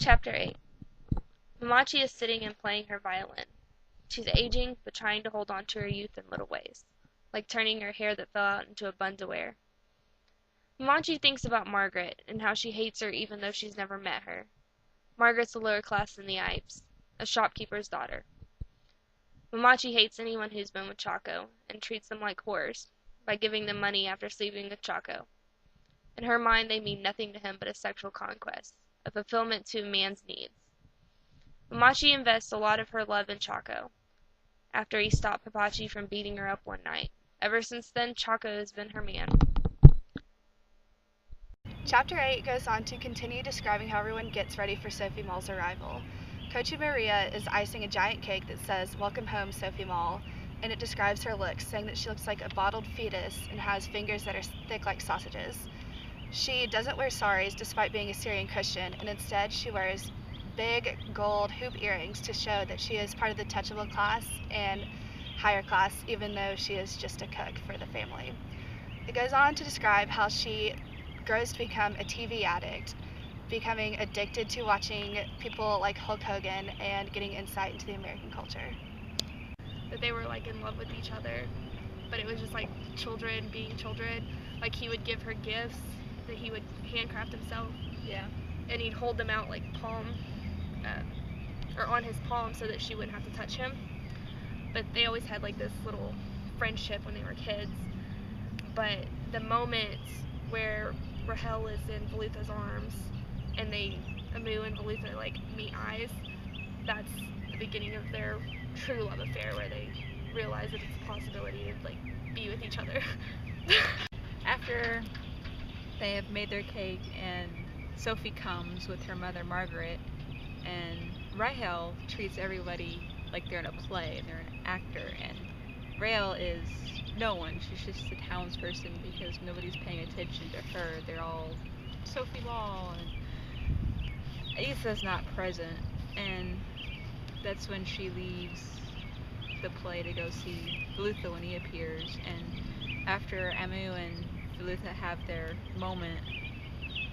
Chapter 8. Momachi is sitting and playing her violin. She's aging, but trying to hold on to her youth in little ways, like turning her hair that fell out into a bun to wear. Momachi thinks about Margaret, and how she hates her even though she's never met her. Margaret's a lower class in the Alps, a shopkeeper's daughter. Momachi hates anyone who's been with Chako, and treats them like whores, by giving them money after sleeping with Chako. In her mind they mean nothing to him but a sexual conquest, a fulfillment to a man's needs. Momachi invests a lot of her love in Chako, after he stopped Papachi from beating her up one night. Ever since then, Chako has been her man. Chapter 8 goes on to continue describing how everyone gets ready for Sophie Mall's arrival. Kochi Maria is icing a giant cake that says, "Welcome home, Sophie Mall," and it describes her looks, saying that she looks like a bottled fetus and has fingers that are thick like sausages. She doesn't wear saris despite being a Syrian Christian, and instead she wears big gold hoop earrings to show that she is part of the touchable class and higher class, even though she is just a cook for the family. It goes on to describe how she grows to become a TV addict, becoming addicted to watching people like Hulk Hogan and getting insight into the American culture. That they were like in love with each other, but it was just like children being children. Like he would give her gifts that he would handcraft himself. Yeah. And he'd hold them out like or on his palm so that she wouldn't have to touch him. But they always had like this little friendship when they were kids. But the moment where Rahel is in Velutha's arms and Amu and Velutha like meet eyes, that's the beginning of their true love affair, where they realize that it's a possibility to like be with each other. After they have made their cake and Sophie comes with her mother Margaret, and Rahel treats everybody like they're in a play and they're an actor, and Rahel is no one. She's just a townsperson because nobody's paying attention to her. They're all Sophie Mall, and Isa's not present, and that's when she leaves the play to go see Velutha when he appears. And after Amu and Velutha have their moment,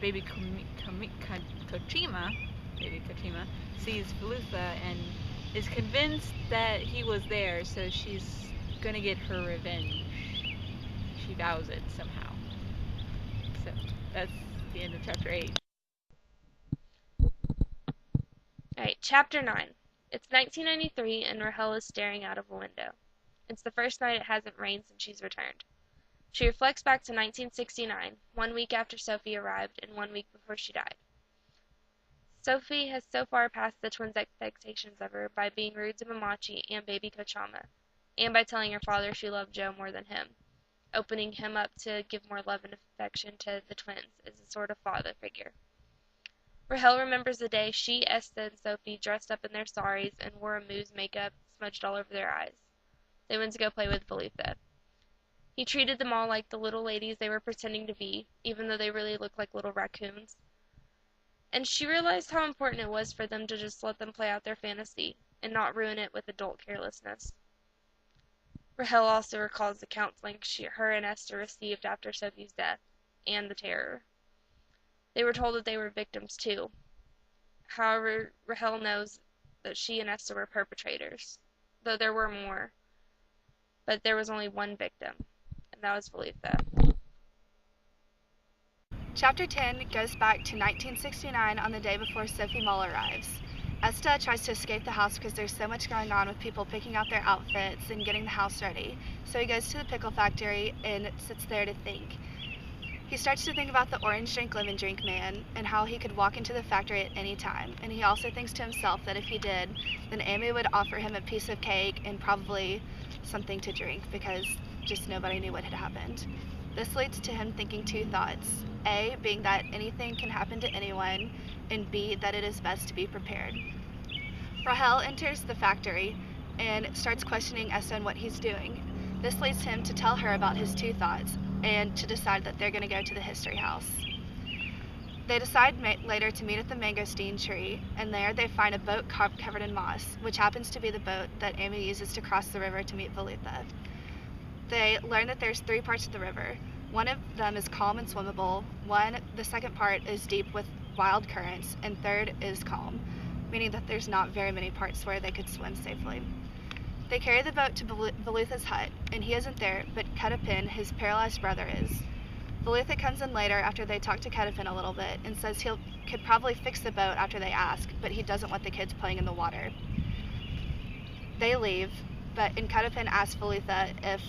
baby Kojima sees Velutha and is convinced that he was there, so she's gonna get her revenge. She vows it somehow. So that's the end of chapter 8. Alright, Chapter 9. It's 1993 and Rahel is staring out of a window. It's the first night it hasn't rained since she's returned. She reflects back to 1969, 1 week after Sophie arrived and 1 week before she died. Sophie has so far passed the twins' expectations of her by being rude to Momachi and baby Kochama, and by telling her father she loved Joe more than him, opening him up to give more love and affection to the twins as a sort of father figure. Rahel remembers the day she, Esta, and Sophie dressed up in their saris and wore Amu's makeup smudged all over their eyes. They went to go play with Velutha. He treated them all like the little ladies they were pretending to be, even though they really looked like little raccoons. And she realized how important it was for them to just let them play out their fantasy, and not ruin it with adult carelessness. Rahel also recalls the counseling her and Esther received after Sophie's death, and the terror. They were told that they were victims too. However, Rahel knows that she and Esther were perpetrators, though there were more. But there was only one victim, and that was Velutha. Chapter 10 goes back to 1969 on the day before Sophie Mall arrives. Esta tries to escape the house because there's so much going on with people picking out their outfits and getting the house ready. So he goes to the pickle factory and sits there to think. He starts to think about the orange drink live and drink man and how he could walk into the factory at any time. And he also thinks to himself that if he did, then Amu would offer him a piece of cake and probably something to drink, because just nobody knew what had happened. This leads to him thinking two thoughts. A, being that anything can happen to anyone, and B, that it is best to be prepared. Rahel enters the factory and starts questioning Esta and what he's doing. This leads him to tell her about his two thoughts and to decide that they're going to go to the history house. They decide later to meet at the mangosteen tree, and there they find a boat covered in moss, which happens to be the boat that Amu uses to cross the river to meet Velutha. They learn that there's 3 parts of the river. One of them is calm and swimmable. The second part is deep with wild currents, and third is calm, meaning that there's not very many parts where they could swim safely. They carry the boat to Velutha's hut, and he isn't there, but Cutapin, his paralyzed brother, is. Velutha comes in later after they talk to Cutapin a little bit and says could probably fix the boat after they ask, but he doesn't want the kids playing in the water. They leave, and Cutapin asks Velutha if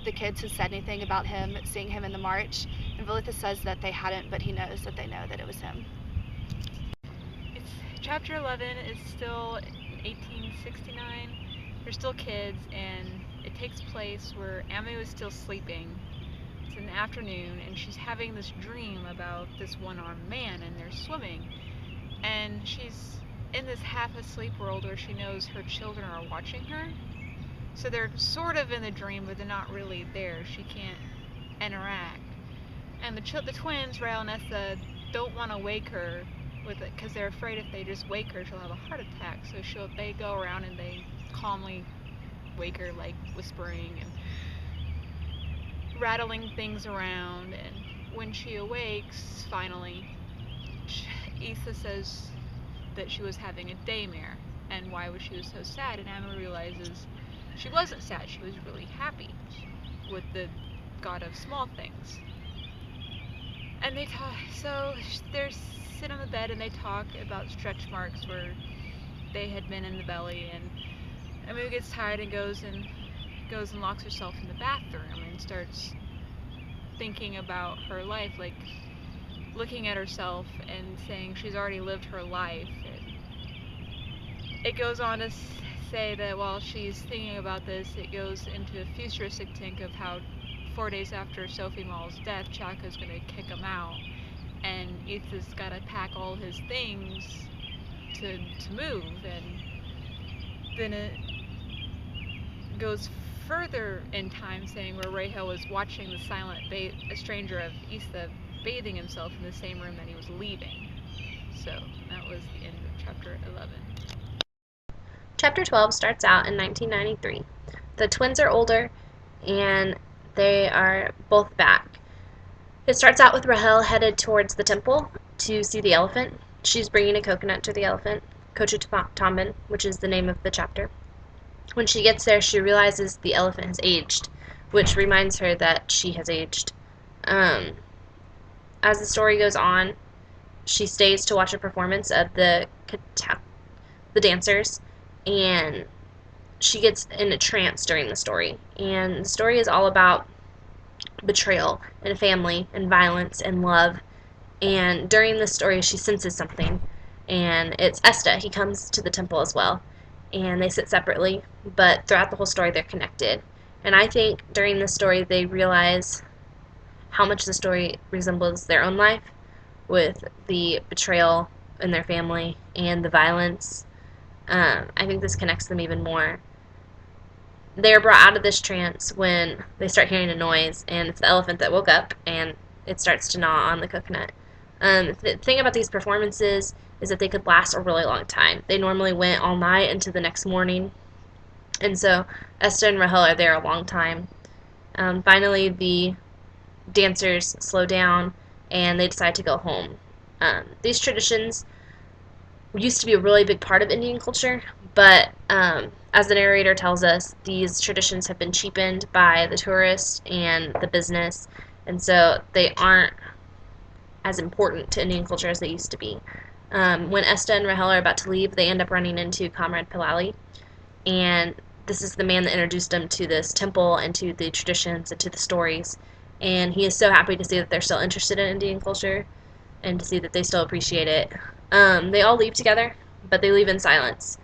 the kids had said anything about him seeing him in the march, and Velutha says that they hadn't, but he knows that they know that it was him. Chapter 11 is still 1869. They're still kids, and it takes place where Amu is still sleeping. It's in the afternoon, and she's having this dream about this one-armed man, and they're swimming. And she's in this half-asleep world where she knows her children are watching her. So they're sort of in the dream, but they're not really there. She can't interact. And the twins, Rahel and Esta, don't want to wake her with it because they're afraid if they just wake her, she'll have a heart attack. So they go around and they calmly wake her, like whispering and rattling things around. And when she awakes, finally, Issa says that she was having a daymare, and why was she so sad? And Amu realizes she wasn't sad, she was really happy with the god of small things. And they talk, so they're sit on the bed and they talk about stretch marks where they had been in the belly, and Amu gets tired and goes and locks herself in the bathroom and starts thinking about her life, like looking at herself and saying she's already lived her life. And it goes on to say that while she's thinking about this, it goes into a futuristic think of how 4 days after Sophie Mall's death, Chaka's going to kick him out, and Ethan's got to pack all his things to move. And then it goes further in time, saying where Rahel was watching the silent stranger of Issa bathing himself in the same room that he was leaving. So that was the end of chapter 11. Chapter 12 starts out in 1993. The twins are older, and they are both back. It starts out with Rahel headed towards the temple to see the elephant. She's bringing a coconut to the elephant, Kochutambin, which is the name of the chapter. When she gets there, she realizes the elephant has aged, which reminds her that she has aged. As the story goes on, she stays to watch a performance of the dancers, and she gets in a trance during the story. And the story is all about betrayal in a family, and violence, and love. And during the story, she senses something, and it's Esta. He comes to the temple as well, and they sit separately, but throughout the whole story, they're connected. And I think during the story, they realize how much the story resembles their own life, with the betrayal in their family and the violence. I think this connects them even more. They are brought out of this trance when they start hearing a noise, and it's the elephant that woke up, and it starts to gnaw on the coconut. The thing about these performances is that they could last a really long time. They normally went all night into the next morning, and so Esta and Rahel are there a long time. Finally, the dancers slow down, and they decide to go home. These traditions used to be a really big part of Indian culture, but as the narrator tells us, these traditions have been cheapened by the tourists and the business, and so they aren't as important to Indian culture as they used to be. When Esta and Rahel are about to leave, they end up running into Comrade Pilali, and this is the man that introduced them to this temple and to the traditions and to the stories, and he is so happy to see that they're still interested in Indian culture and to see that they still appreciate it. They all leave together, but they leave in silence.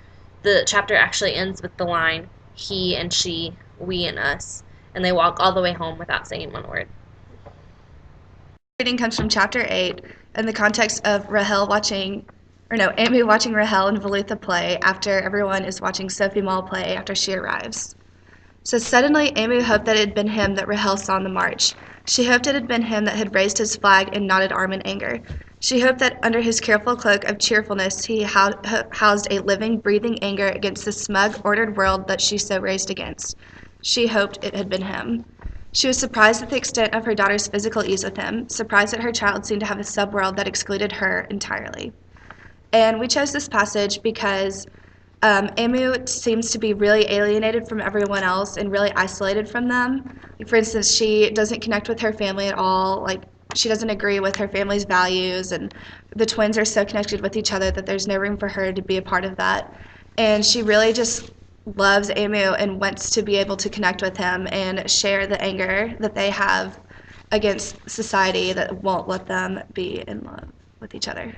The chapter actually ends with the line, he and she, we and us, and they walk all the way home without saying one word. Reading comes from chapter 8 in the context of Amu watching Rahel and Velutha play after everyone is watching Sophie Mall play after she arrives. So suddenly Amu hoped that it had been him that Rahel saw on the march. She hoped it had been him that had raised his flag and knotted arm in anger. She hoped that under his careful cloak of cheerfulness he housed a living, breathing anger against the smug, ordered world that she so raged against. She hoped it had been him. She was surprised at the extent of her daughter's physical ease with him, surprised that her child seemed to have a subworld that excluded her entirely. And we chose this passage because Amu seems to be really alienated from everyone else and really isolated from them. For instance, she doesn't connect with her family at all. Like, she doesn't agree with her family's values, and the twins are so connected with each other that there's no room for her to be a part of that. And she really just loves Amu and wants to be able to connect with him and share the anger that they have against society that won't let them be in love with each other.